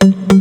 Welcome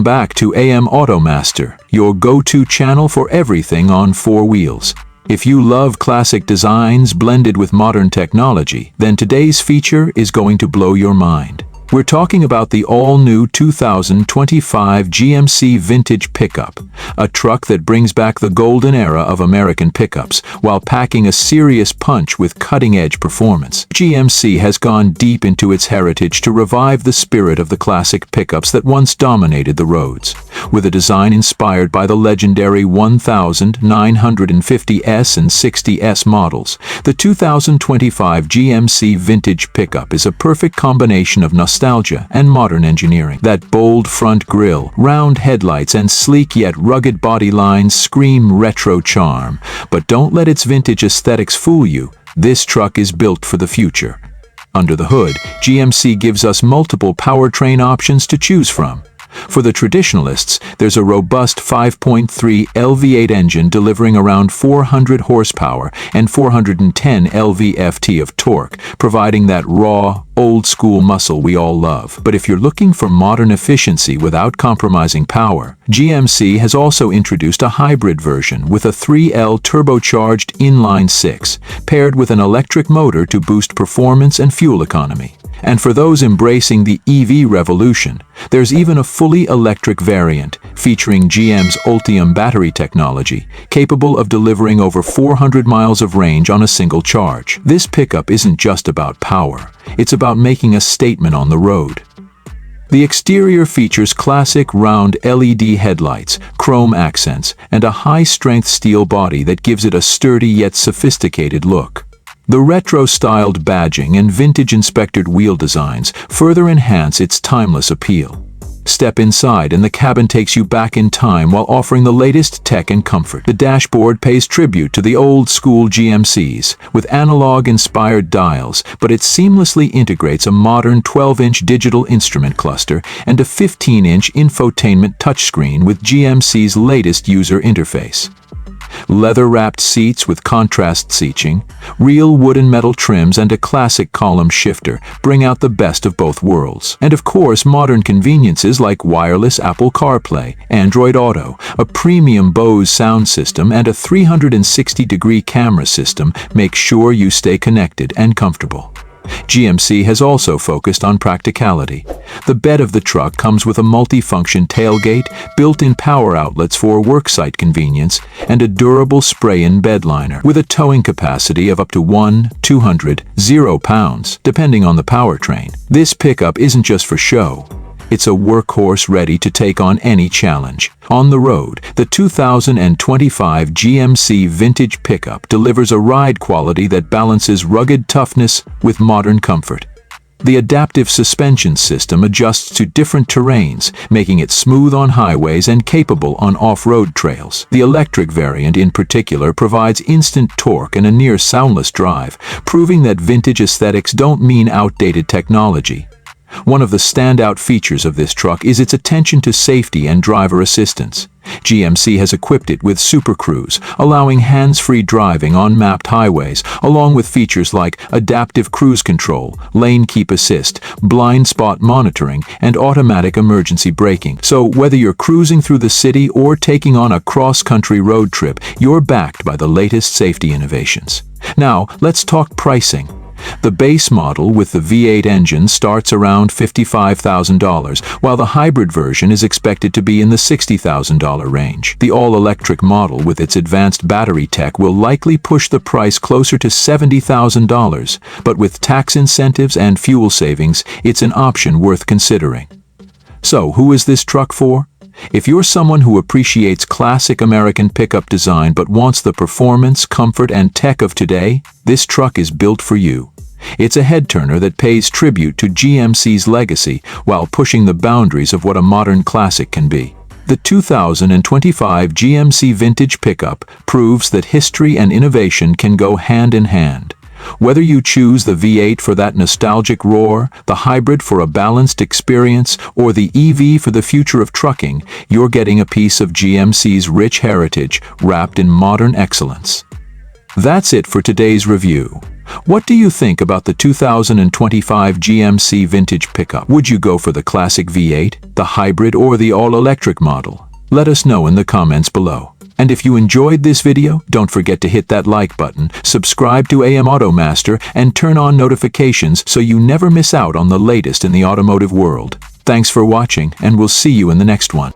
back to AM Automaster, your go-to channel for everything on four wheels. If you love classic designs blended with modern technology, then today's feature is going to blow your mind. We're talking about the all-new 2025 GMC Vintage Pickup, a truck that brings back the golden era of American pickups while packing a serious punch with cutting-edge performance. GMC has gone deep into its heritage to revive the spirit of the classic pickups that once dominated the roads. With a design inspired by the legendary 1950S and 60S models, the 2025 GMC Vintage Pickup is a perfect combination of nostalgia and modern engineering. That bold front grille, round headlights, and sleek yet rugged body lines scream retro charm. But don't let its vintage aesthetics fool you. This truck is built for the future. Under the hood, GMC gives us multiple powertrain options to choose from. For the traditionalists, there's a robust 5.3 V8 engine delivering around 400 horsepower and 410 lb-ft of torque, providing that raw, old-school muscle we all love. But if you're looking for modern efficiency without compromising power, GMC has also introduced a hybrid version with a 3L turbocharged inline-six, paired with an electric motor to boost performance and fuel economy. And for those embracing the EV revolution, there's even a fully electric variant featuring GM's Ultium battery technology, capable of delivering over 400 miles of range on a single charge. This pickup isn't just about power, it's about making a statement on the road. The exterior features classic round LED headlights, chrome accents, and a high-strength steel body that gives it a sturdy yet sophisticated look. The retro-styled badging and vintage-inspected wheel designs further enhance its timeless appeal. Step inside and the cabin takes you back in time while offering the latest tech and comfort. The dashboard pays tribute to the old-school GMCs, with analog-inspired dials, but it seamlessly integrates a modern 12-inch digital instrument cluster and a 15-inch infotainment touchscreen with GMC's latest user interface. Leather-wrapped seats with contrast seating, real wood and metal trims, and a classic column shifter bring out the best of both worlds. And of course, modern conveniences like wireless Apple CarPlay, Android Auto, a premium Bose sound system, and a 360-degree camera system make sure you stay connected and comfortable. GMC has also focused on practicality. The bed of the truck comes with a multi-function tailgate, built-in power outlets for worksite convenience, and a durable spray-in bed liner with a towing capacity of up to 200 pounds, depending on the powertrain. This pickup isn't just for show. It's a workhorse ready to take on any challenge. On the road, the 2025 GMC Vintage Pickup delivers a ride quality that balances rugged toughness with modern comfort. The adaptive suspension system adjusts to different terrains, making it smooth on highways and capable on off-road trails. The electric variant in particular provides instant torque and a near-soundless drive, proving that vintage aesthetics don't mean outdated technology. One of the standout features of this truck is its attention to safety and driver assistance. GMC has equipped it with Super Cruise, allowing hands-free driving on mapped highways, along with features like adaptive cruise control, lane keep assist, blind spot monitoring, and automatic emergency braking. So whether you're cruising through the city or taking on a cross-country road trip, you're backed by the latest safety innovations. Now, let's talk pricing. The base model with the V8 engine starts around $55,000, while the hybrid version is expected to be in the $60,000 range. The all-electric model with its advanced battery tech will likely push the price closer to $70,000, but with tax incentives and fuel savings, it's an option worth considering. So, who is this truck for? If you're someone who appreciates classic American pickup design but wants the performance, comfort, and tech of today, this truck is built for you. It's a head-turner that pays tribute to GMC's legacy while pushing the boundaries of what a modern classic can be. The 2025 GMC Vintage Pickup proves that history and innovation can go hand in hand. Whether you choose the V8 for that nostalgic roar, the hybrid for a balanced experience, or the EV for the future of trucking, you're getting a piece of GMC's rich heritage wrapped in modern excellence. That's it for today's review. What do you think about the 2025 GMC Vintage Pickup? Would you go for the classic V8, the hybrid, or the all-electric model? Let us know in the comments below. And if you enjoyed this video, don't forget to hit that like button, subscribe to AM Automaster, and turn on notifications so you never miss out on the latest in the automotive world. Thanks for watching, and we'll see you in the next one.